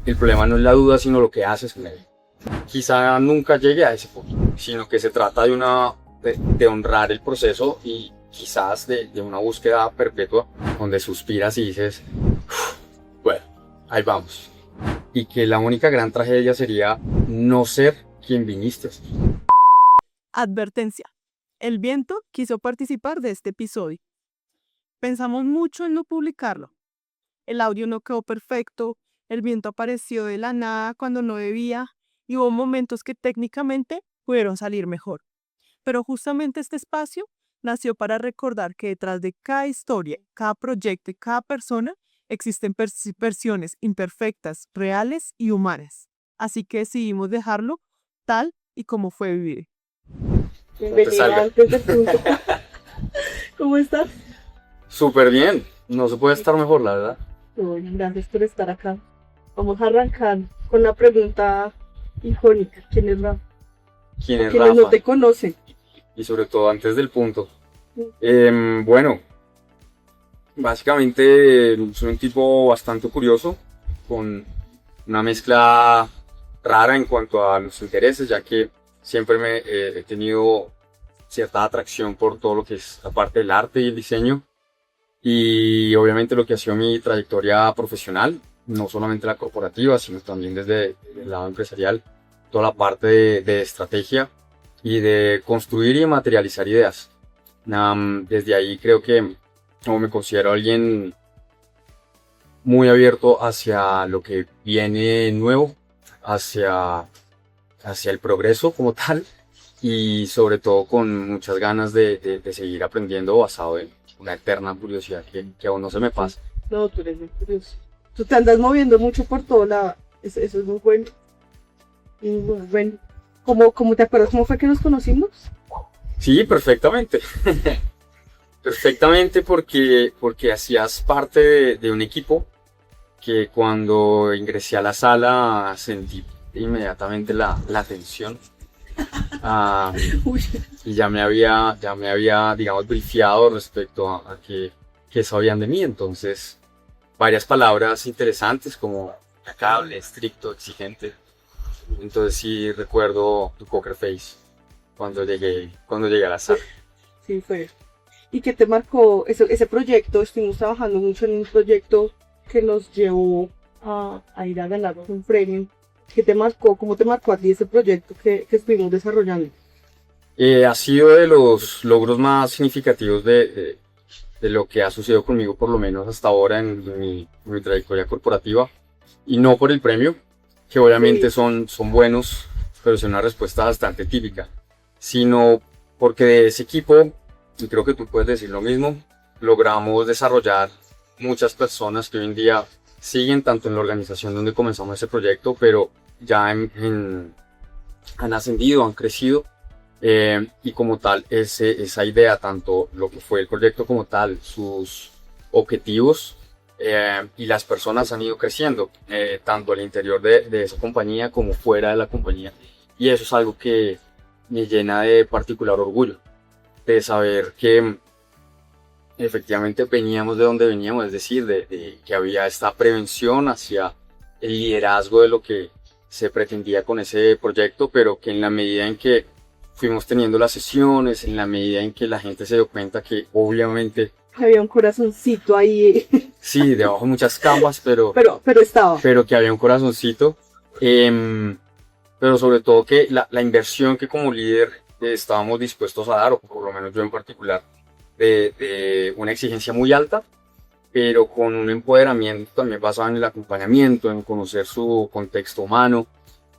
el problema no es la duda, sino lo que haces con ella. Quizá nunca llegue a ese punto, sino que se trata de honrar el proceso y quizás de una búsqueda perpetua donde suspiras y dices, bueno, ahí vamos. Y que la única gran tragedia sería no ser quien viniste a ser. Advertencia. El viento quiso participar de este episodio. Pensamos mucho en no publicarlo. El audio no quedó perfecto, el viento apareció de la nada cuando no debía y hubo momentos que técnicamente pudieron salir mejor. Pero justamente este espacio nació para recordar que detrás de cada historia, cada proyecto y cada persona existen versiones imperfectas, reales y humanas. Así que decidimos dejarlo tal y como fue vivir. Bienvenida antes del punto. ¿Cómo estás? Súper bien, no se puede estar mejor, la verdad. Bueno, gracias por estar acá. Vamos a arrancar con la pregunta icónica. ¿Quién es Rafa? ¿Quién es Quienes Rafa? no te conocen. Y sobre todo antes del punto. Bueno, básicamente soy un tipo bastante curioso, con una mezcla rara en cuanto a los intereses, ya que siempre he tenido cierta atracción por todo lo que es la parte del arte y el diseño. Y obviamente lo que ha sido mi trayectoria profesional, no solamente la corporativa, sino también desde el lado empresarial, toda la parte de estrategia y de construir y materializar ideas. Desde ahí creo que me considero alguien muy abierto hacia lo que viene nuevo, hacia el progreso como tal y sobre todo con muchas ganas de seguir aprendiendo basado en una eterna curiosidad que aún no se me pasa. No, tú eres muy curioso. Tú te andas moviendo mucho por todo lado. Eso es muy bueno. Y muy bueno. ¿Cómo te acuerdas cómo fue que nos conocimos? Sí, perfectamente. Perfectamente porque hacías parte de un equipo que cuando ingresé a la sala sentí inmediatamente la tensión. Uy, Y ya me había, digamos, brifeado respecto a que sabían de mí. Entonces, varias palabras interesantes como implacable, estricto, exigente. Entonces sí recuerdo tu poker face cuando llegué a la sala. sí fue. ¿Y qué te marcó ese proyecto? Estuvimos trabajando mucho en un proyecto que nos llevó a ir a ganar un premio. ¿Qué te marcó? ¿Cómo te marcó a ti ese proyecto que estuvimos desarrollando? Ha sido de los logros más significativos de lo que ha sucedido conmigo, por lo menos hasta ahora en mi trayectoria corporativa. Y no por el premio, que obviamente Sí. son buenos, pero es una respuesta bastante típica, sino porque de ese equipo, y creo que tú puedes decir lo mismo, logramos desarrollar muchas personas que hoy en día siguen tanto en la organización donde comenzamos ese proyecto, pero ya han ascendido, han crecido. Y como tal, esa idea, tanto lo que fue el proyecto como tal, sus objetivos y las personas han ido creciendo, tanto al interior de esa compañía como fuera de la compañía. Y eso es algo que me llena de particular orgullo, de saber que efectivamente veníamos de donde veníamos, es decir, de que había esta prevención hacia el liderazgo de lo que se pretendía con ese proyecto, pero que en la medida en que fuimos teniendo las sesiones, en la medida en que la gente se dio cuenta que obviamente Había un corazoncito ahí, sí, debajo de muchas capas, pero estaba. que había un corazoncito, pero sobre todo que la inversión que como líder estábamos dispuestos a dar, o por lo menos yo en particular, de una exigencia muy alta, pero con un empoderamiento también basado en el acompañamiento, en conocer su contexto humano,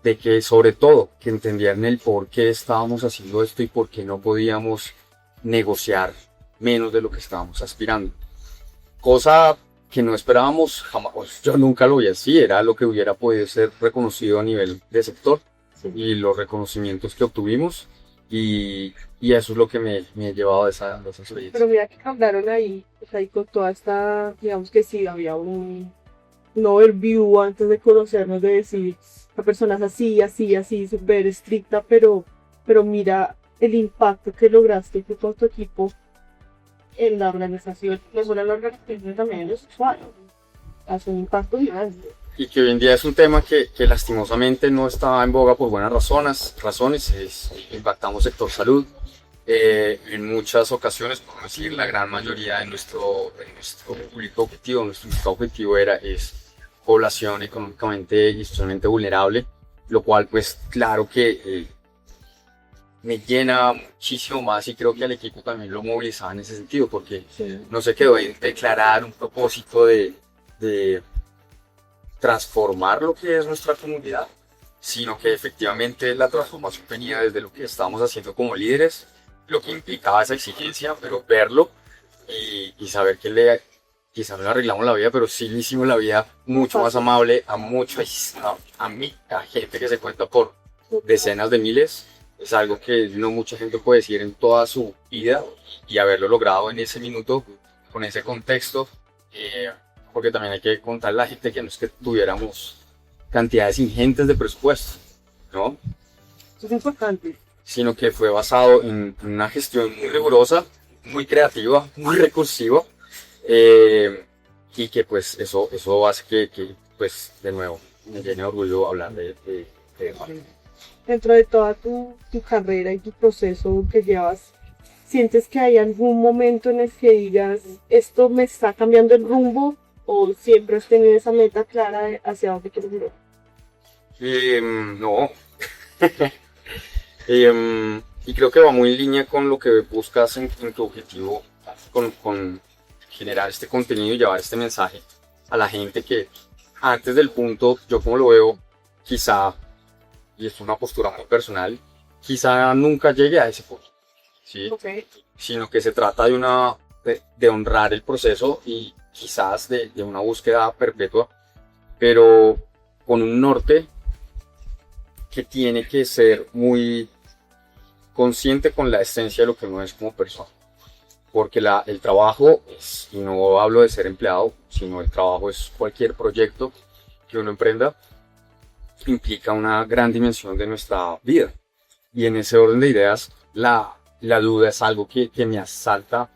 de que sobre todo que entendieran el por qué estábamos haciendo esto y por qué no podíamos negociar menos de lo que estábamos aspirando. Cosa que no esperábamos jamás, pues yo nunca lo vi así, era lo que hubiera podido ser reconocido a nivel de sector y los reconocimientos que obtuvimos y eso es lo que me ha llevado a esa experiencia. Pero mira que hablaron ahí, pues ahí con toda esta, digamos que sí, había un overview antes de conocernos, de decir, la persona es así, así, así, súper estricta, pero mira el impacto que lograste con tu equipo en la organización, no solo en la organización, sino también en los usuarios. Hace un impacto grande. y que hoy en día es un tema que lastimosamente no está en boga por buenas razones impactamos sector salud. En muchas ocasiones, por decir, la gran mayoría de nuestro público objetivo, nuestro mercado objetivo es población económicamente y socialmente vulnerable, lo cual pues claro que me llena muchísimo más y creo que al equipo también lo movilizaba en ese sentido, porque Sí. no se quedó en declarar un propósito de transformar lo que es nuestra comunidad, sino que efectivamente la transformación venía desde lo que estábamos haciendo como líderes, lo que implicaba esa exigencia, pero verlo y saber que quizás no le arreglamos la vida, pero sí le hicimos la vida mucho más amable a gente que se cuenta por decenas de miles. Es algo que no mucha gente puede decir en toda su vida y haberlo logrado en ese minuto, con ese contexto, porque también hay que contarle a la gente que no es que tuviéramos cantidades ingentes de presupuesto, ¿no? Eso es importante. Sino que fue basado en una gestión muy rigurosa, muy creativa, muy recursiva, y que pues eso hace que pues de nuevo me llene de orgullo hablar de Juan. Dentro de toda tu carrera y tu proceso que llevas, ¿sientes que hay algún momento en el que digas, esto me está cambiando el rumbo? ¿O siempre has tenido esa meta clara de hacia dónde quieres ir? No. Y creo que va muy en línea con lo que buscas en tu objetivo, con generar este contenido y llevar este mensaje a la gente que antes del punto, yo como lo veo, quizá, y es una postura muy personal, quizá nunca llegue a ese punto, ¿sí? Okay. Sino que se trata de honrar el proceso y quizás de una búsqueda perpetua, pero con un norte que tiene que ser muy consciente con la esencia de lo que uno es como persona. Porque el trabajo, y no hablo de ser empleado, sino el trabajo es cualquier proyecto que uno emprenda, implica una gran dimensión de nuestra vida. Y en ese orden de ideas, la duda es algo que me asalta,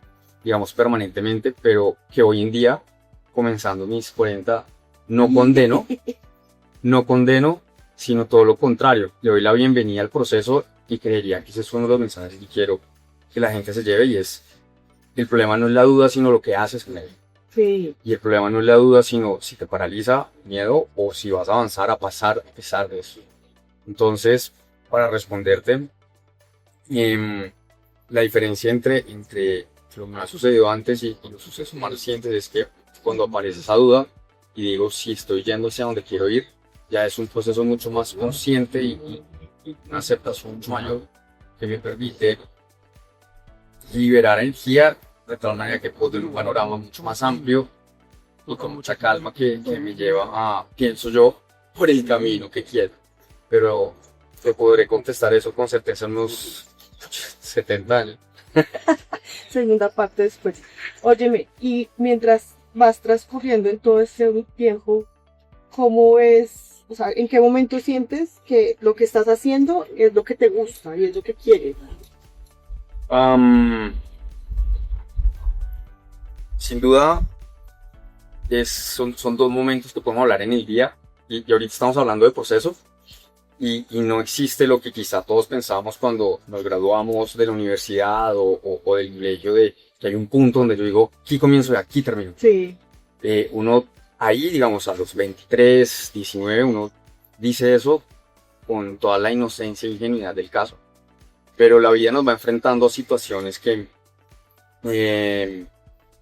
digamos, permanentemente, pero que hoy en día, comenzando mis 40, no condeno, sino todo lo contrario. Le doy la bienvenida al proceso y creería que ese es uno de los mensajes que quiero que la gente se lleve y es, el problema no es la duda, sino lo que haces con ella. Sí. Y el problema no es la duda, sino si te paraliza miedo o si vas a avanzar a pasar a pesar de eso. Entonces, para responderte, la diferencia entre lo que me ha sucedido antes y los sucesos más recientes es que cuando aparece esa duda y digo si estoy yendo hacia donde quiero ir, ya es un proceso mucho más consciente y una aceptación mucho mayor que me permite liberar energía de tal manera que puedo tener un panorama mucho más amplio y con mucha calma que me lleva a, pienso yo, por el camino que quiero. Pero te podré contestar eso con certeza en unos 70 años. Segunda parte después. Óyeme, y mientras vas transcurriendo en todo este tiempo, ¿cómo es, o sea, en qué momento sientes que lo que estás haciendo es lo que te gusta y es lo que quieres? Sin duda, son dos momentos que podemos hablar en el día y ahorita estamos hablando de proceso y no existe lo que quizá todos pensábamos cuando nos graduamos de la universidad o del colegio de que hay un punto donde yo digo, aquí comienzo y aquí termino. Sí. Uno ahí, digamos, a los 23, 19, uno dice eso con toda la inocencia e ingenuidad del caso. Pero la vida nos va enfrentando a situaciones que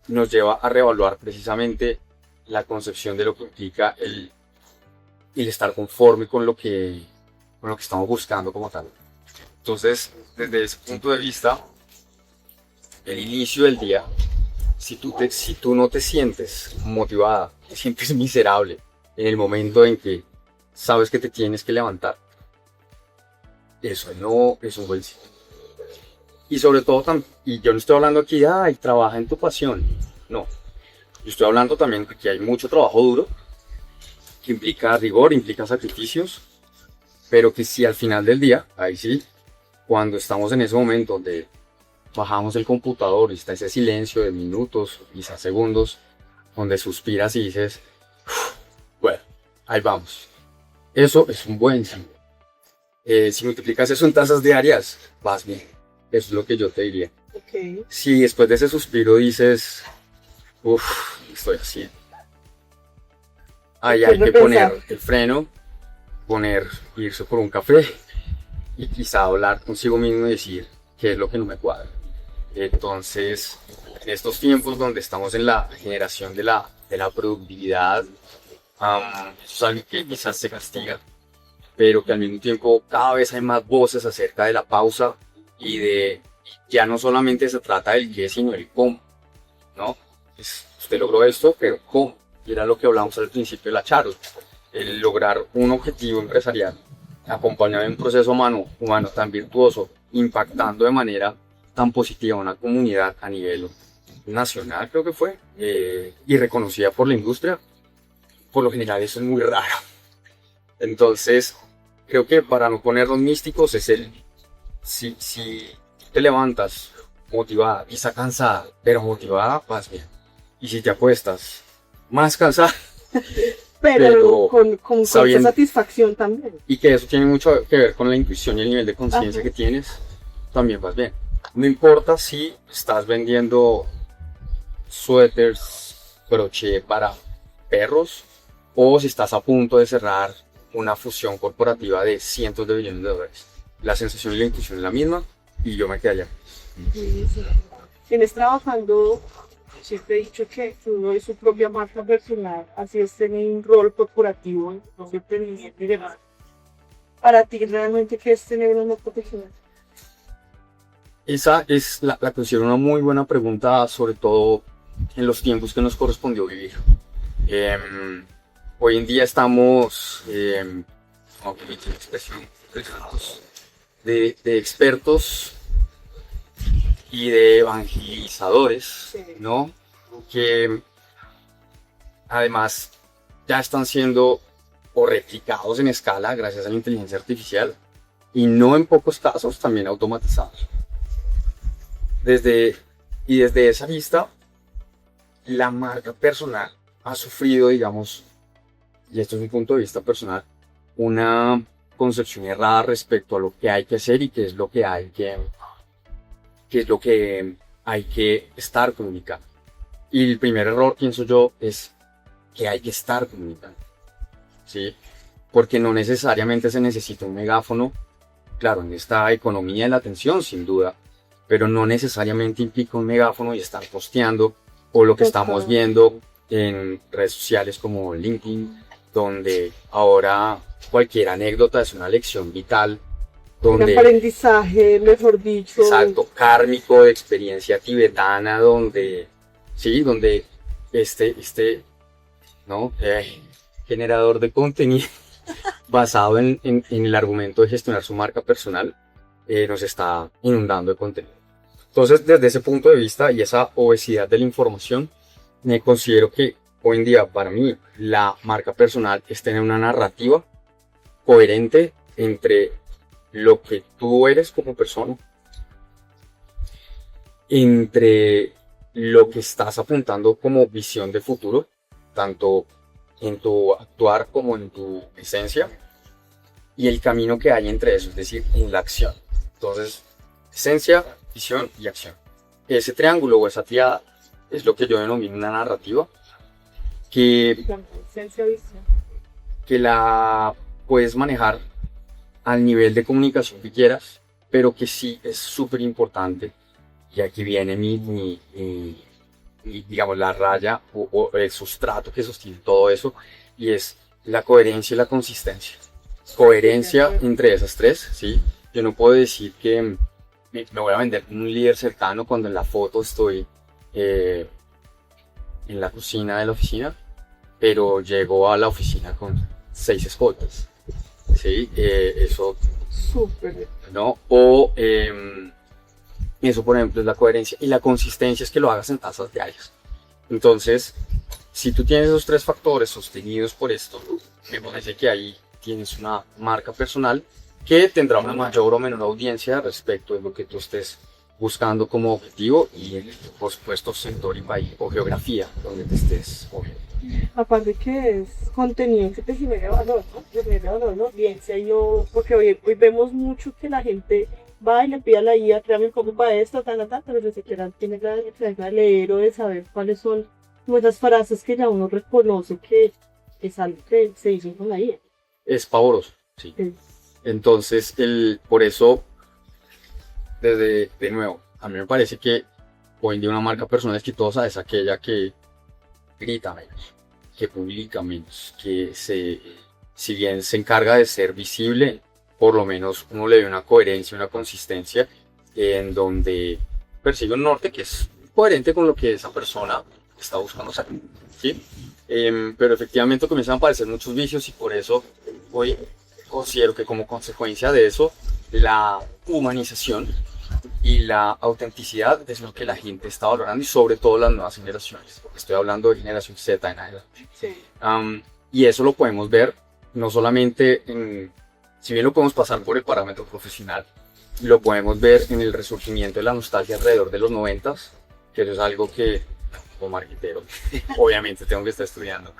nos lleva a reevaluar precisamente la concepción de lo que implica el estar conforme con lo que estamos buscando como tal. Entonces, desde ese punto de vista, el inicio del día, si tú no te sientes motivada, te sientes miserable en el momento en que sabes que te tienes que levantar, eso no es un buen sitio. Y sobre todo, y yo no estoy hablando aquí, ay, trabaja en tu pasión. No. Yo estoy hablando también de que hay mucho trabajo duro, que implica rigor, implica sacrificios, pero que si al final del día, ahí sí, cuando estamos en ese momento donde bajamos el computador y está ese silencio de minutos, quizás segundos, donde suspiras y dices, bueno, ahí vamos. Eso es un buen signo. Si multiplicas eso en tasas diarias, vas bien. Eso es lo que yo te diría. Ok. Si después de ese suspiro dices, uff, ¿qué estoy haciendo? Ahí Hay hay que que repensar. poner el freno, irse por un café y quizá hablar consigo mismo y decir qué es lo que no me cuadra. Entonces, en estos tiempos donde estamos en la generación de la productividad, eso es algo que quizás se castiga, pero que al mismo tiempo cada vez hay más voces acerca de la pausa y de ya no solamente se trata del qué, sino el cómo, ¿no? Usted logró esto, pero ¿cómo? Y era lo que hablamos al principio de la charla, el lograr un objetivo empresarial acompañado de un proceso humano tan virtuoso, impactando de manera tan positiva a una comunidad a nivel nacional, creo que fue, y reconocida por la industria, por lo general eso es muy raro. Entonces, creo que para no ponernos místicos es si te levantas motivada, quizá cansada, pero motivada, vas bien. Y si te acuestas más cansada, Pero con mucha sabiendo- satisfacción también. y que eso tiene mucho que ver con la intuición y el nivel de conciencia Ajá. que tienes, también vas bien. No importa si estás vendiendo suéteres, crochet para perros, o si estás a punto de cerrar una fusión corporativa de cientos de billones de dólares. La sensación y la intuición es la misma y yo me quedé allá. Sí, sí. Tienes trabajando, siempre he dicho que uno es su propia marca personal, así es tener un rol corporativo, un emprendimiento y demás. Para ti, realmente, ¿qué es tener una marca personal? Esa es la considero una muy buena pregunta, sobre todo en los tiempos que nos correspondió vivir. Hoy en día estamos, ¿cómo permite la expresión? De expertos y de evangelizadores, Sí. ¿no? Que además ya están siendo o replicados en escala gracias a la inteligencia artificial y no en pocos casos también automatizados. Desde esa vista, la marca personal ha sufrido, digamos, y esto es un punto de vista personal, una concepción errada respecto a lo que hay que hacer y qué es lo que hay que estar comunicando. Y el primer error, pienso yo, es que hay que estar comunicando, ¿sí? Porque no necesariamente se necesita un megáfono, claro, en esta economía de la atención, sin duda, pero no necesariamente implica un megáfono y estar posteando, o lo que estamos viendo en redes sociales como LinkedIn, donde ahora cualquier anécdota es una lección vital, Un donde, aprendizaje, mejor dicho. exacto, kármico de experiencia tibetana, donde, sí, donde ¿no? Generador de contenido basado en el argumento de gestionar su marca personal, nos está inundando de contenido. Entonces, desde ese punto de vista y esa obesidad de la información, me considero que hoy en día, para mí, la marca personal es tener una narrativa coherente entre lo que tú eres como persona, entre lo que estás apuntando como visión de futuro, tanto en tu actuar como en tu esencia, y el camino que hay entre eso, es decir, en la acción. Entonces, esencia, visión y acción. Ese triángulo o esa triada es lo que yo denomino una narrativa que Esencia, visión. la puedes manejar al nivel de comunicación que quieras, pero que sí es súper importante. Y aquí viene digamos, la raya o el sustrato que sostiene todo eso, y es la coherencia y la consistencia. Coherencia entre esas tres, ¿sí? Yo no puedo decir que me voy a vender como un líder cercano cuando en la foto estoy en la cocina de la oficina, pero llego a la oficina con 6 escoltas, ¿sí? Eso, Súper. ¿no? O eso, por ejemplo, es la coherencia. Y la consistencia es que lo hagas en tasas diarias. Entonces, si tú tienes esos tres factores sostenidos por esto, me parece que ahí tienes una marca personal que tendrá una mayor o menor audiencia respecto de lo que tú estés buscando como objetivo y, por supuesto, sector y país o geografía donde te estés moviendo. Aparte que es contenido que te genera valor, ¿no? Te genera valor, ¿no? Bien, si hay no, porque hoy vemos mucho que la gente va y le pide a la IA, créame cómo para esto, pero ni siquiera tiene la necesidad de leer o de saber cuáles son esas frases que ya uno reconoce que es algo que se hizo con la IA. Es pavoroso, sí. Sí. Entonces, por eso, de nuevo, a mí me parece que hoy en día una marca personal exitosa es aquella que grita menos, que publica menos, si bien se encarga de ser visible, por lo menos uno le ve una coherencia, una consistencia en donde persigue un norte que es coherente con lo que esa persona está buscando hacer, ¿sí? Pero efectivamente comienzan a aparecer muchos vicios y por eso hoy considero que como consecuencia de eso, la humanización y la autenticidad es lo que la gente está valorando y sobre todo las nuevas generaciones. Estoy hablando de generación Z en adelante. Sí. Y eso lo podemos ver no solamente si bien lo podemos pasar por el parámetro profesional, lo podemos ver en el resurgimiento de la nostalgia alrededor de los 90s, que eso es algo que como marquetero obviamente tengo que estar estudiando,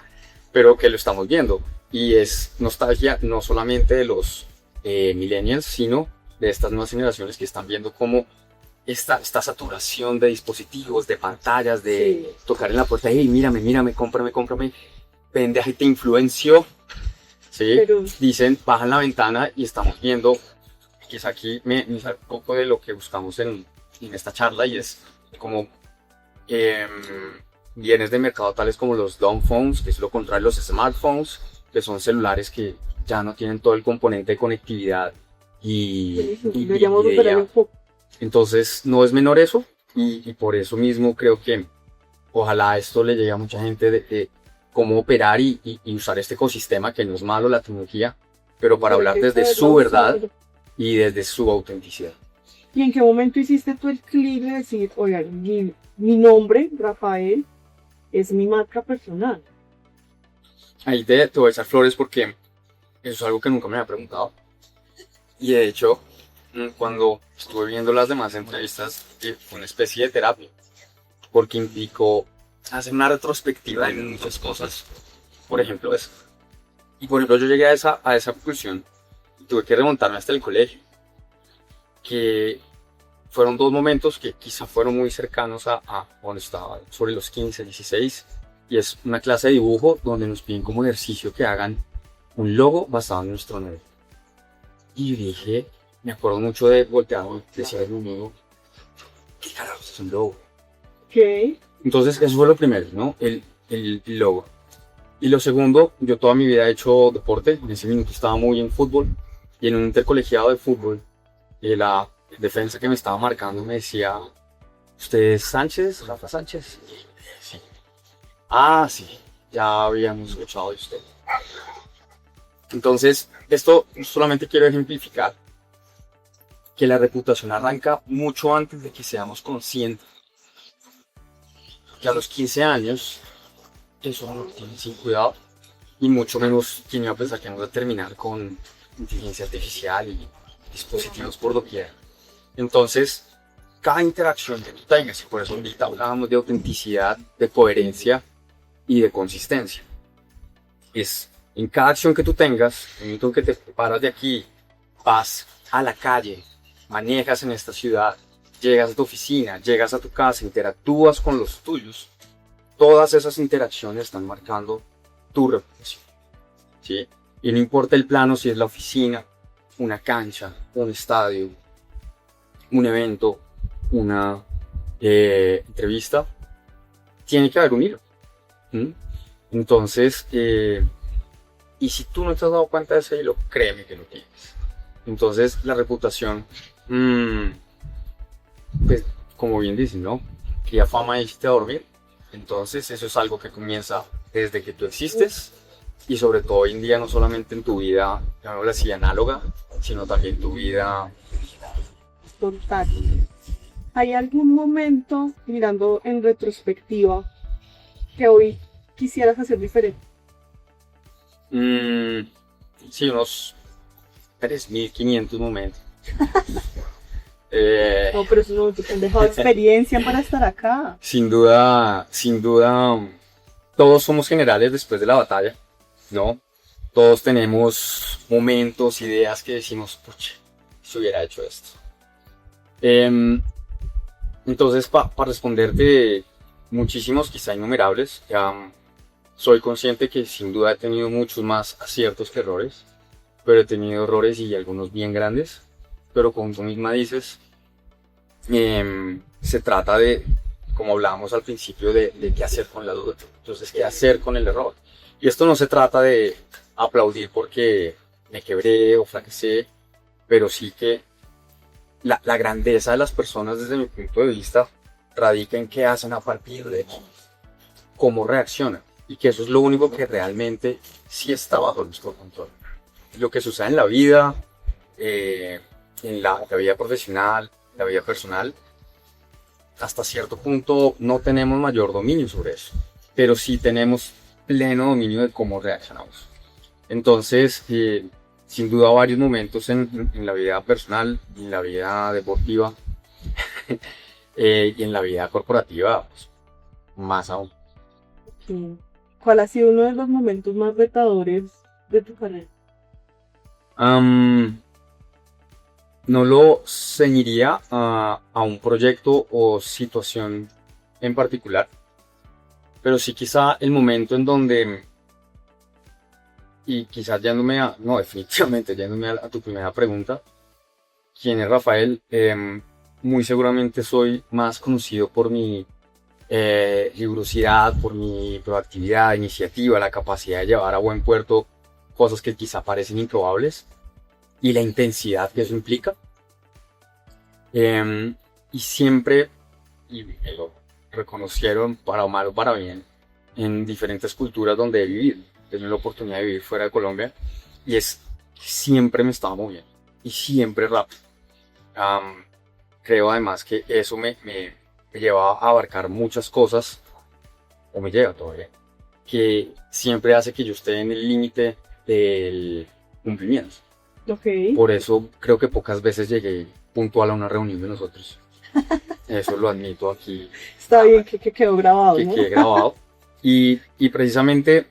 pero que lo estamos viendo y es nostalgia no solamente de los millennials, sino de estas nuevas generaciones que están viendo cómo esta saturación de dispositivos, de pantallas, de tocar en la puerta, hey, mírame, cómprame, pendeja y te influenció, ¿sí? Pero Dicen, bajan la ventana y estamos viendo, que es aquí, me sale un poco de lo que buscamos en esta charla y es como bienes de mercado tales como los dumb phones, que es lo contrario, los smartphones, que son celulares que ya no tienen todo el componente de conectividad y deberíamos de recuperar IA. un poco. Entonces no es menor eso y por eso mismo creo que ojalá esto le llegue a mucha gente de cómo operar y usar este ecosistema, que no es malo la tecnología, pero para hablar desde su verdad y desde su autenticidad. ¿Y en qué momento hiciste tú el clic de decir, oigan, mi nombre, Rafael, es mi marca personal? Ahí te voy a echar flores porque eso es algo que nunca me había preguntado. Y de hecho, cuando estuve viendo las demás entrevistas, fue una especie de terapia, porque implicó hacer una retrospectiva de muchas cosas. Por ejemplo, eso. Y por ejemplo, yo llegué a esa conclusión y tuve que remontarme hasta el colegio, que fueron dos momentos que quizá fueron muy cercanos a cuando estaba sobre los 15, 16, y es una clase de dibujo donde nos piden como ejercicio que hagan un logo basado en nuestro nombre. Y yo dije, me acuerdo mucho de voltear y decir al nuevo, ¿qué carajos es un logo? ¿Qué? Entonces eso fue lo primero, ¿no? El logo. Y lo segundo, yo toda mi vida he hecho deporte, en ese minuto estaba muy en fútbol, y en un intercolegiado de fútbol, la defensa que me estaba marcando me decía, ¿usted es Sánchez, Rafa Sánchez? Y yo dije, sí. Ah, sí, ya habíamos escuchado de usted. Entonces, esto solamente quiero ejemplificar que la reputación arranca mucho antes de que seamos conscientes. Que a los 15 años, eso no lo tiene sin cuidado, y mucho menos quien iba a pensar que vamos a terminar con inteligencia artificial y dispositivos por doquier. Entonces, cada interacción que tú tengas, y por eso ahorita hablábamos de autenticidad, de coherencia y de consistencia, es en cada acción que tú tengas, en el momento en que te paras de aquí, vas a la calle, manejas en esta ciudad, llegas a tu oficina, llegas a tu casa, interactúas con los tuyos, todas esas interacciones están marcando tu reputación, ¿sí? Y no importa el plano, si es la oficina, una cancha, un estadio, un evento, una entrevista, tiene que haber un hilo. Entonces, y si tú no te has dado cuenta de ese hilo, créeme que lo tienes. Entonces, la reputación, pues, como bien dicen, ¿no? Cría fama y te a dormir. Entonces, eso es algo que comienza desde que tú existes y sobre todo hoy en día, no solamente en tu vida, llamémosla así, análoga, sino también tu vida. Total. ¿Hay algún momento, mirando en retrospectiva, que hoy quisieras hacer diferente? Sí, unos 3.500 momentos. No, pero eso no te han dejado experiencia para estar acá. Sin duda, todos somos generales después de la batalla, ¿no? Todos tenemos momentos, ideas que decimos, pucha, si hubiera hecho esto. Entonces, para responderte, muchísimos, quizá innumerables, soy consciente que sin duda he tenido muchos más aciertos que errores, pero he tenido errores y algunos bien grandes, pero como tú misma dices, se trata de, como hablábamos al principio, de qué hacer con la duda, entonces qué hacer con el error. Y esto no se trata de aplaudir porque me quebré o fracasé, pero sí que la grandeza de las personas desde mi punto de vista radica en qué hacen a partir de cómo reaccionan, y que eso es lo único que realmente sí está bajo nuestro control. Lo que sucede en la vida, en la vida profesional, la vida personal, hasta cierto punto no tenemos mayor dominio sobre eso, pero sí tenemos pleno dominio de cómo reaccionamos. Entonces, sin duda varios momentos en la vida personal, en la vida deportiva y en la vida corporativa, pues, más aún. Sí. ¿Cuál ha sido uno de los momentos más retadores de tu carrera? No lo ceñiría a un proyecto o situación en particular, pero sí quizá el momento en donde, y quizás definitivamente yéndome a tu primera pregunta, ¿quién es Rafael? Muy seguramente soy más conocido por mi rigurosidad, por mi proactividad, iniciativa, la capacidad de llevar a buen puerto cosas que quizá parecen improbables y la intensidad que eso implica. Y siempre, y me lo reconocieron para mal o para bien, en diferentes culturas donde he vivido. He tenido la oportunidad de vivir fuera de Colombia y siempre me estaba moviendo y siempre rápido. Creo además que eso me lleva a abarcar muchas cosas, o me lleva todavía, que siempre hace que yo esté en el límite del cumplimiento. Okay. Por eso creo que pocas veces llegué puntual a una reunión de nosotros. Eso lo admito aquí. Está bien que quedó grabado, que ¿no? quede grabado. Y precisamente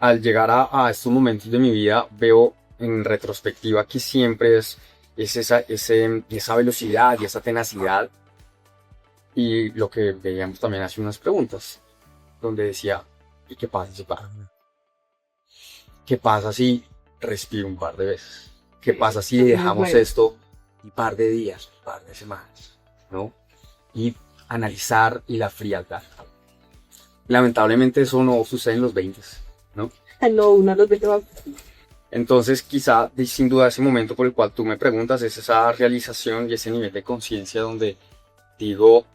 al llegar a estos momentos de mi vida veo en retrospectiva que siempre es esa velocidad y esa tenacidad. Y lo que veíamos también hace unas preguntas, donde decía, ¿y qué pasa si paro? ¿Qué pasa si respiro un par de veces? ¿Qué pasa si dejamos esto un par de días, un par de semanas? ¿No? Y analizar y la frialdad. Lamentablemente eso no sucede en los 20, ¿no? No, uno de los 20 va. Entonces quizá, sin duda, ese momento por el cual tú me preguntas es esa realización y ese nivel de conciencia donde digo,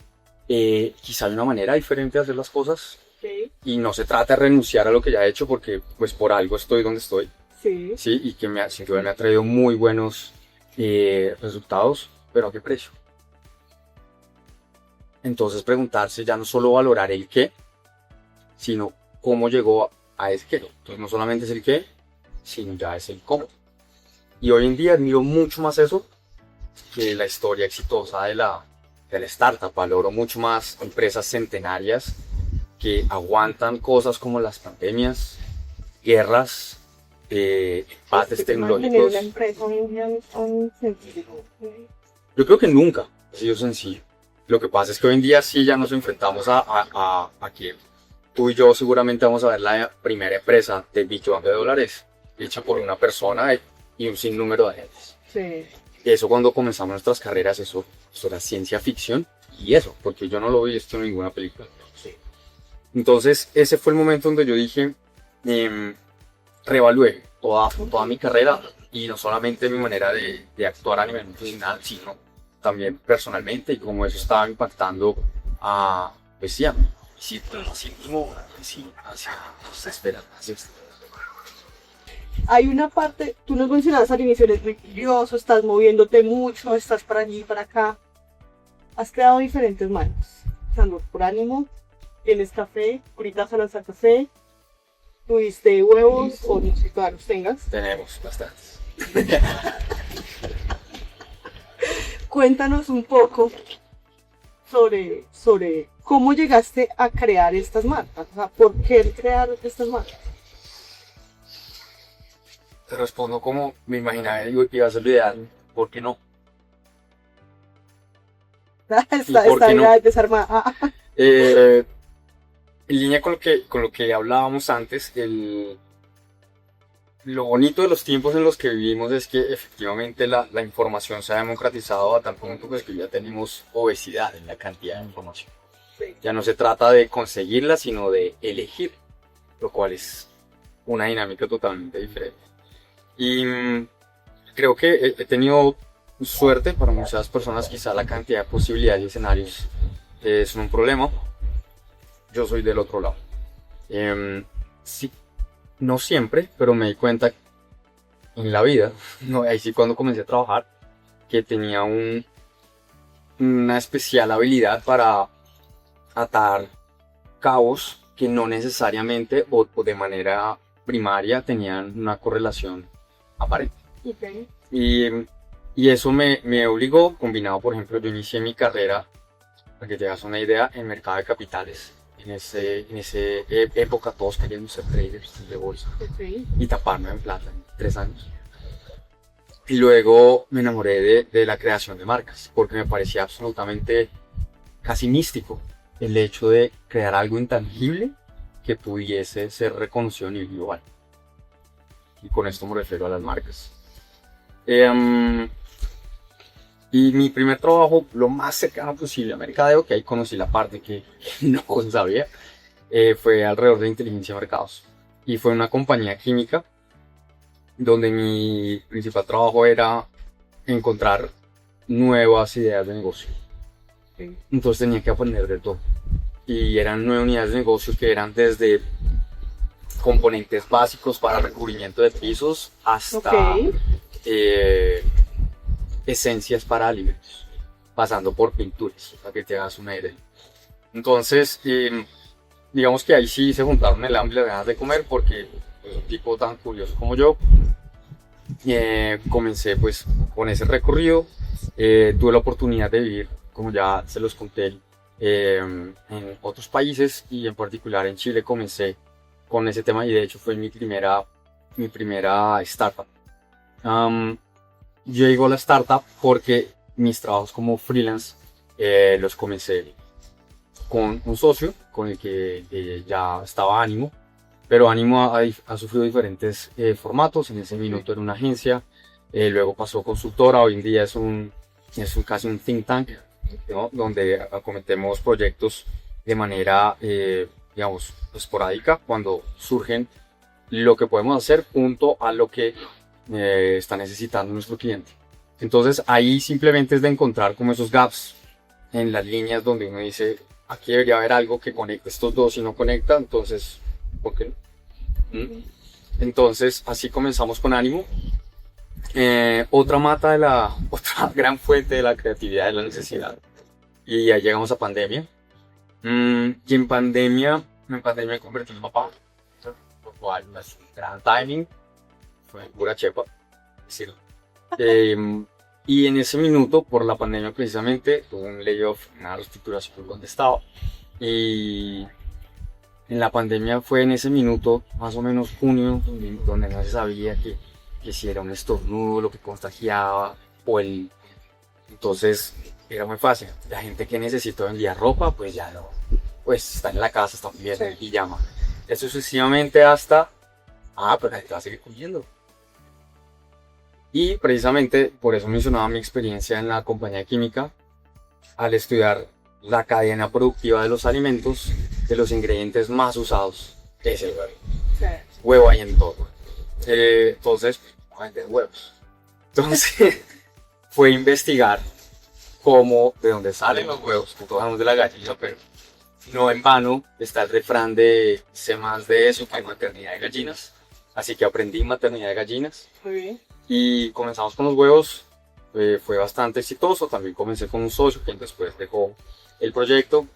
quizá hay una manera diferente de hacer las cosas. Sí. Y no se trata de renunciar a lo que ya he hecho porque pues por algo estoy donde estoy. Sí. Sí, y que sin duda me ha traído muy buenos resultados, pero ¿a qué precio? Entonces preguntarse ya no solo valorar el qué, sino cómo llegó a ese qué. Entonces no solamente es el qué, sino ya es el cómo. Y hoy en día admiro mucho más eso que la historia exitosa de la startup. Valoro mucho más empresas centenarias que aguantan cosas como las pandemias, guerras, empates tecnológicos. Una empresa Yo creo que nunca ha sido sencillo. Lo que pasa es que hoy en día sí ya nos enfrentamos a que tú y yo seguramente vamos a ver la primera empresa de billón de dólares hecha por una persona y un sinnúmero de agentes. Sí. Eso cuando comenzamos nuestras carreras, eso era ciencia ficción y eso, porque yo no lo he visto en ninguna película. Sí. Entonces ese fue el momento donde yo dije, reevalué toda mi carrera y no solamente mi manera de actuar a nivel profesional, sino también personalmente y cómo eso estaba impactando a, pues sí, a mí. Sí, como, sí, espera. Hay una parte, tú nos mencionabas al inicio, eres muy curioso, estás moviéndote mucho, estás para allí, para acá. Has creado diferentes marcas, Salud por Ánimo, tienes café, ahorita vas a lanzar café, tuviste huevos, o no sé cuántos tengas. Tenemos bastantes. Cuéntanos un poco sobre ¿cómo llegaste a crear estas marcas? O sea, ¿por qué crear estas marcas? Te respondo como me imaginaba que iba a ser lo ideal. ¿Por qué no? por Esta qué no? idea desarmada. En línea con lo que hablábamos antes, lo bonito de los tiempos en los que vivimos es que efectivamente la información se ha democratizado a tal punto pues, que ya tenemos obesidad en la cantidad de información. Ya no se trata de conseguirla, sino de elegir, lo cual es una dinámica totalmente diferente. Y creo que he tenido suerte. Para muchas personas quizá la cantidad de posibilidades y escenarios es un problema. Yo soy del otro lado. Sí, no siempre, pero me di cuenta en la vida, no, ahí sí cuando comencé a trabajar, que tenía una especial habilidad para atar cabos que no necesariamente o de manera primaria tenían una correlación aparente. Okay. Y eso me obligó, combinado, por ejemplo, yo inicié mi carrera, para que te hagas una idea, en mercado de capitales. En esa época todos queríamos ser traders de bolsa y taparme en plata en 3 años. Y luego me enamoré de la creación de marcas, porque me parecía absolutamente casi místico el hecho de crear algo intangible que pudiese ser reconocido a nivel global. Y con esto me refiero a las marcas. Y mi primer trabajo, lo más cercano posible a mercadeo, que ahí conocí la parte que no sabía, fue alrededor de inteligencia de mercados. Y fue una compañía química donde mi principal trabajo era encontrar nuevas ideas de negocio. Entonces tenía que aprender de todo. Y eran 9 unidades de negocio que eran desde componentes básicos para recubrimiento de pisos hasta esencias para alimentos, pasando por pinturas, para que te hagas una idea. Entonces, digamos que ahí sí se juntaron el hambre y las ganas de comer, porque pues, un tipo tan curioso como yo, comencé pues con ese recorrido. Tuve la oportunidad de vivir, como ya se los conté, en otros países y en particular en Chile comencé con ese tema y de hecho fue mi primera startup. Yo llego a la startup porque mis trabajos como freelance los comencé con un socio con el que ya estaba Ánimo, pero Ánimo ha sufrido diferentes formatos. En ese minuto era una agencia, luego pasó consultora, hoy en día es casi un think tank, ¿no? Donde acometemos proyectos de manera, digamos, esporádica cuando surgen lo que podemos hacer junto a lo que está necesitando nuestro cliente. Entonces ahí simplemente es de encontrar como esos gaps en las líneas donde uno dice, aquí debería haber algo que conecte estos dos y no conecta, entonces, ¿por qué no? Entonces así comenzamos con Ánimo. Otra gran fuente de la creatividad es la necesidad. Y ya llegamos a pandemia. Y en pandemia me convertí en papá, lo cual no es un gran timing, fue pura chepa, decirlo. Y en ese minuto, por la pandemia precisamente, tuve un layoff, una reestructuración donde estaba. Y en la pandemia fue en ese minuto, más o menos junio, donde no se sabía que si era un estornudo lo que contagiaba o el... Entonces era muy fácil. La gente que necesitó enviar ropa, pues ya no, pues está en la casa, está viviendo en pijama. Eso sucesivamente hasta, pero la gente va a seguir comiendo. Y precisamente por eso mencionaba mi experiencia en la compañía química, al estudiar la cadena productiva de los alimentos, de los ingredientes más usados, es el huevo. Huevo hay en todo. Entonces, vender huevos. Entonces, fue investigar de dónde salen los huevos, que todos hablamos de la gallina, pero no en vano está el refrán de sé más de eso que maternidad de gallinas. Así que aprendí maternidad de gallinas. Muy bien. Y comenzamos con los huevos, fue bastante exitoso. También comencé con un socio que después dejó el proyecto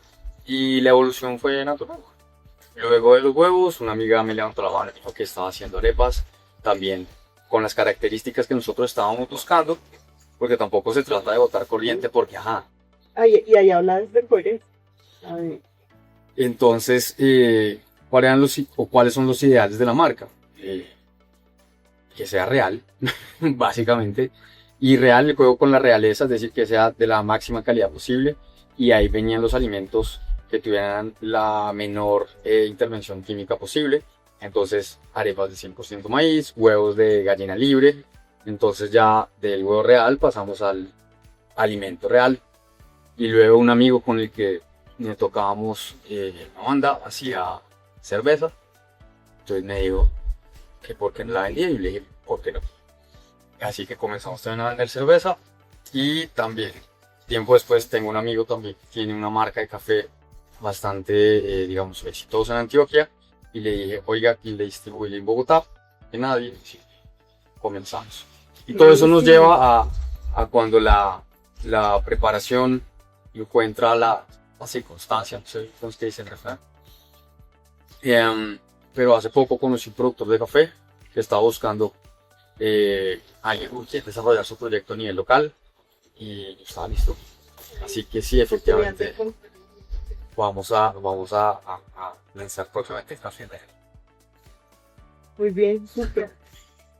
y la evolución fue natural. Luego de los huevos, una amiga me levantó la mano y dijo que estaba haciendo arepas, también con las características que nosotros estábamos buscando, porque tampoco se trata de botar corriente porque Y ahí hablas de coherencia. A ver, Entonces, ¿cuáles son los ideales de la marca? Que sea real, básicamente. Y real, el juego con la realeza, es decir, que sea de la máxima calidad posible. Y ahí venían los alimentos que tuvieran la menor intervención química posible. Entonces, arepas de 100% maíz, huevos de gallina libre. Entonces ya del huevo real pasamos al alimento real. Y luego un amigo con el que me tocábamos una banda hacía cerveza. Entonces me dijo que por qué no la vendía y le dije, ¿por qué no? Así que comenzamos también a vender cerveza. Y también, tiempo después, tengo un amigo también que tiene una marca de café bastante, digamos, exitosa en Antioquia. Y le dije, oiga, ¿quién le distribuye en Bogotá? Que nadie. Sí, comenzamos. Y todo eso nos lleva a cuando la preparación encuentra la circunstancia, no sé cómo es que dice el refrán. Pero hace poco conocí un productor de café que estaba buscando alguien con quien desarrollar su proyecto a nivel local y yo estaba listo. Así que sí, efectivamente, vamos a lanzar próximamente café. muy bien, súper.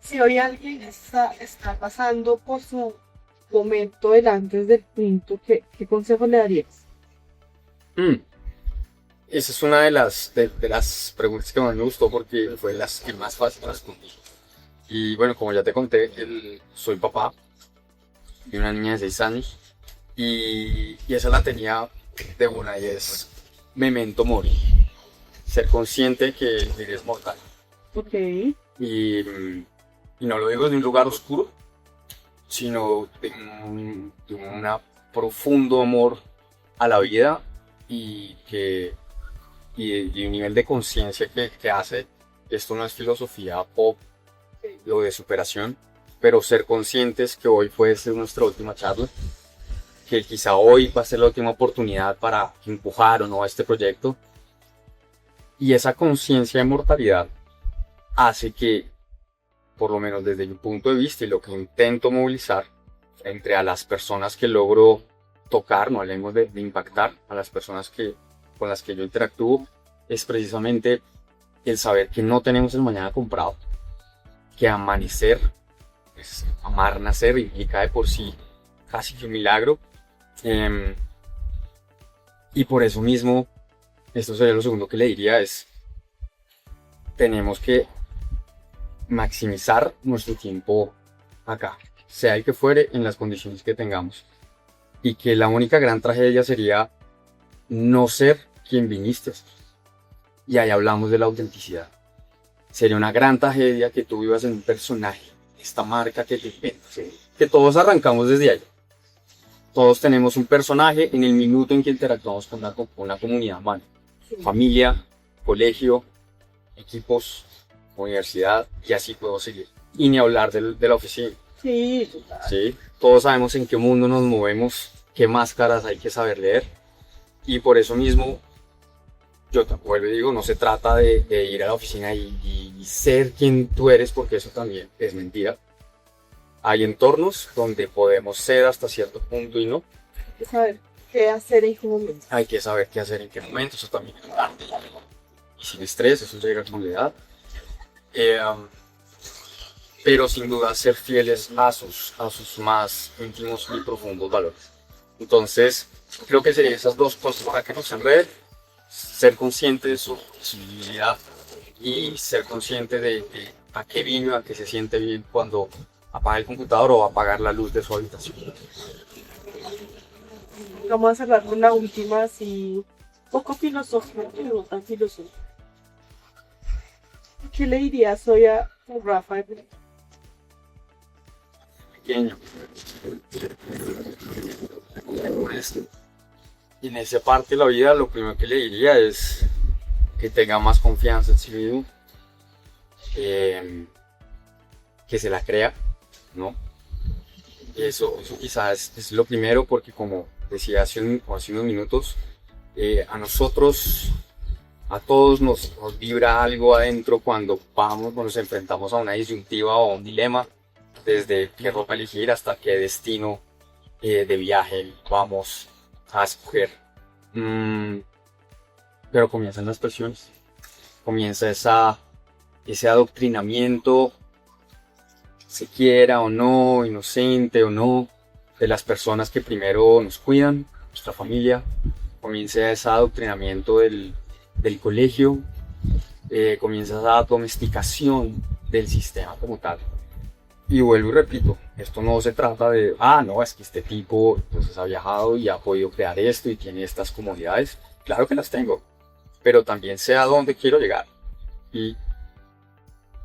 Si hoy alguien está pasando por su momento del antes del punto, ¿qué consejo le darías? Mm, Esa es una de las preguntas que más me gustó porque fue las que más fácil respondí. Y bueno, como ya te conté, soy papá de una niña de 6 años y esa la tenía de una y es memento mori, ser consciente que eres mortal. Ok, Y, y no lo digo de un lugar oscuro, sino de un profundo amor a la vida y, y un nivel de conciencia que hace, esto no es filosofía pop, lo de superación, pero ser conscientes que hoy puede ser nuestra última charla, que quizá hoy va a ser la última oportunidad para empujar o no a este proyecto. Y esa conciencia de mortalidad hace que, por lo menos desde mi punto de vista y lo que intento movilizar entre a las personas que logro tocar, no hablemos de impactar, a las personas con las que yo interactúo, es precisamente el saber que no tenemos el mañana comprado, que amanecer, pues, amar nacer implica de por sí casi que un milagro. Y por eso mismo, esto sería lo segundo que le diría, es tenemos que maximizar nuestro tiempo acá, sea el que fuere, en las condiciones que tengamos. Y que la única gran tragedia sería no ser quien viniste a ser. Y ahí hablamos de la autenticidad. Sería una gran tragedia que tú vivas en un personaje, esta marca que te inventas, que todos arrancamos desde ahí. Todos tenemos un personaje en el minuto en que interactuamos con la comunidad humana. Familia, colegio, equipos, universidad, y así puedo seguir. Y ni hablar de la oficina. sí, total. ¿Sí? Todos sabemos en qué mundo nos movemos, qué máscaras hay que saber leer. Y por eso mismo, yo te vuelvo y digo, no se trata de ir a la oficina y ser quien tú eres, porque eso también es mentira. Hay entornos donde podemos ser hasta cierto punto y no. Hay que saber qué hacer en qué momento. Hay que saber qué hacer en qué momento, eso también es arte. Y sin estrés, eso llega con la edad. Pero sin duda ser fieles a sus más íntimos y profundos valores. Entonces, creo que serían esas dos cosas para que no se enreden. Ser consciente de su visibilidad y ser consciente de a qué vino, a qué se siente bien cuando apaga el computador o apagar la luz de su habitación. Vamos a cerrar con la última, así, poco filosófica, pero no tan filosófica. ¿Qué le dirías hoy a Rafa? Pequeño. Y en esa parte de la vida lo primero que le diría es que tenga más confianza en sí mismo, que se la crea, ¿no? Eso quizás es lo primero porque como decía hace unos minutos, a todos nos vibra algo adentro cuando nos enfrentamos a una disyuntiva o a un dilema, desde qué ropa elegir hasta qué destino de viaje vamos a escoger. pero comienzan las presiones, comienza ese adoctrinamiento, se quiera o no, inocente o no, de las personas que primero nos cuidan, nuestra familia, comienza ese adoctrinamiento del colegio, comienza esa domesticación del sistema como tal. Y vuelvo y repito, esto no se trata de, no, es que este tipo entonces ha viajado y ha podido crear esto y tiene estas comodidades. Claro que las tengo, pero también sé a dónde quiero llegar.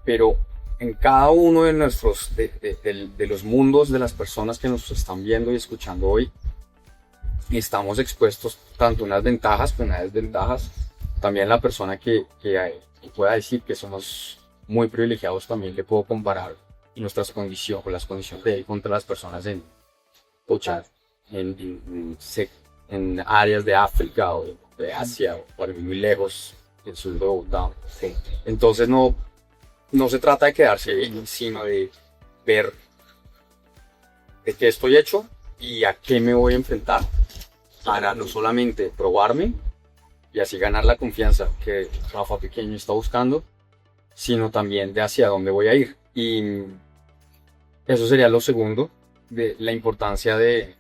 Pero en cada uno de nuestros, de los mundos de las personas que nos están viendo y escuchando hoy, estamos expuestos tanto a unas ventajas como a unas desventajas. También la persona que pueda decir que somos muy privilegiados, también le puedo comparar nuestras condiciones, las condiciones de él contra las personas en áreas de África o de Asia, o por muy lejos, el sur de Bogotá. Sí. Entonces no se trata de quedarse ahí, sino de ver de qué estoy hecho y a qué me voy a enfrentar, para no solamente probarme y así ganar la confianza que Rafa Pequeño está buscando, sino también de hacia dónde voy a ir. Y eso sería lo segundo, de la importancia de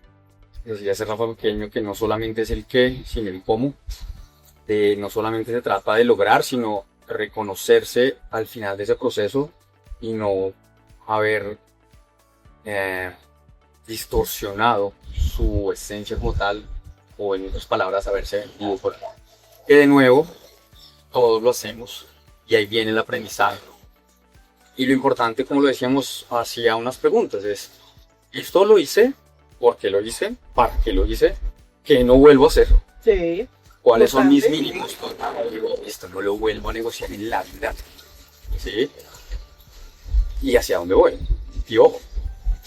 decir ese Rafa Pequeño, que no solamente es el qué, sino el cómo. No solamente se trata de lograr, sino reconocerse al final de ese proceso y no haber distorsionado su esencia como tal, o en otras palabras, haberse vendido por ahí. Que de nuevo, todos lo hacemos y ahí viene el aprendizaje. Y lo importante, como lo decíamos, hacía unas preguntas, es, ¿esto lo hice? ¿Por qué lo hice? ¿Para qué lo hice? ¿Qué no vuelvo a hacer? Sí. ¿Cuáles son mis mínimos? Digo, esto no lo vuelvo a negociar en la vida. ¿Sí? ¿Y hacia dónde voy? Y ojo,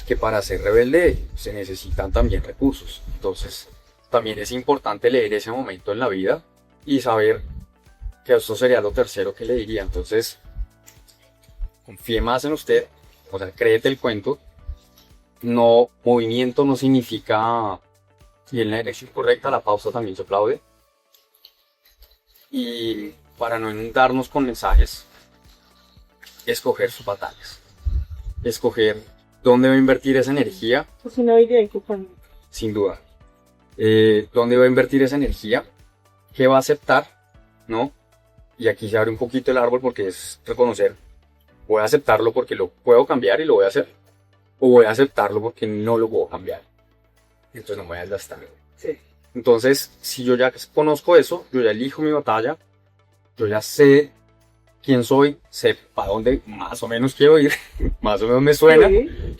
que para ser rebelde se necesitan también recursos. Entonces, también es importante leer ese momento en la vida y saber que esto sería lo tercero que le diría. Entonces, confíe más en usted, o sea, créete el cuento. No, movimiento no significa ir en la dirección correcta, la pausa también se aplaude. Y para no inundarnos con mensajes, escoger sus batallas, escoger dónde va a invertir esa energía. Es una habilidad importante. Sin duda. ¿Dónde va a invertir esa energía? ¿Qué va a aceptar? ¿No? Y aquí se abre un poquito el árbol, porque es reconocer, voy a aceptarlo porque lo puedo cambiar y lo voy a hacer, o voy a aceptarlo porque no lo puedo cambiar, entonces no me voy a desgastar. Sí. Entonces, si yo ya conozco eso, yo ya elijo mi batalla, yo ya sé quién soy, sé para dónde más o menos quiero ir, más o menos me suena, Sí.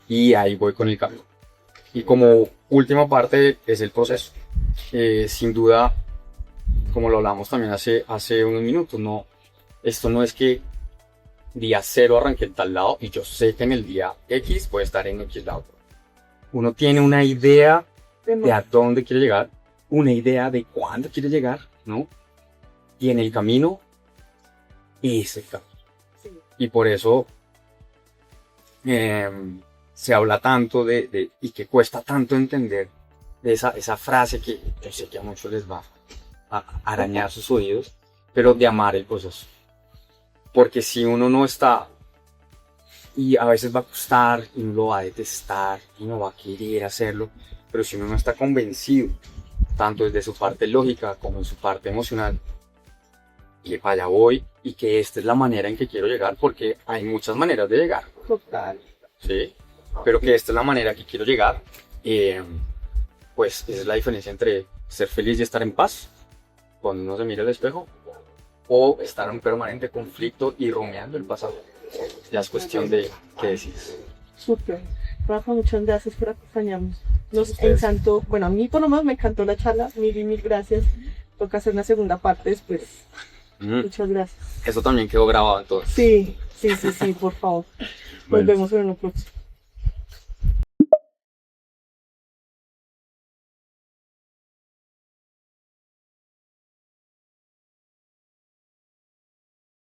y ahí voy con el cambio. Y como última parte es el proceso. Sin duda, como lo hablamos también hace unos minutos, esto no es que día 0 arranqué en tal lado y yo sé que en el día X voy a estar en X lado. Uno tiene una idea de a dónde quiere llegar, una idea de cuándo quiere llegar, ¿no? Y en el camino, ese camino. Sí. Y por eso se habla tanto y que cuesta tanto entender de esa frase que yo sé que a muchos les va a arañar sus oídos, pero de amar el proceso. Porque si uno no está, y a veces va a costar, y uno lo va a detestar, y no va a querer hacerlo, pero si uno no está convencido, tanto desde su parte lógica como en su parte emocional, y para allá voy, y que esta es la manera en que quiero llegar, porque hay muchas maneras de llegar, Total. ¿sí? Pero que esta es la manera que quiero llegar, pues esa es la diferencia entre ser feliz y estar en paz, cuando uno se mira al espejo, o estar en permanente conflicto y rumiando el pasado. Ya es cuestión de qué decides. Súper. Rafa, muchas gracias por acompañarnos. Nos Ustedes. encantó, bueno, a mí por lo menos me encantó la charla. Mil gracias. Toca hacer una segunda parte después. Muchas gracias. Eso también quedó grabado entonces. Sí, por favor. Nos Bueno. vemos en uno próximo.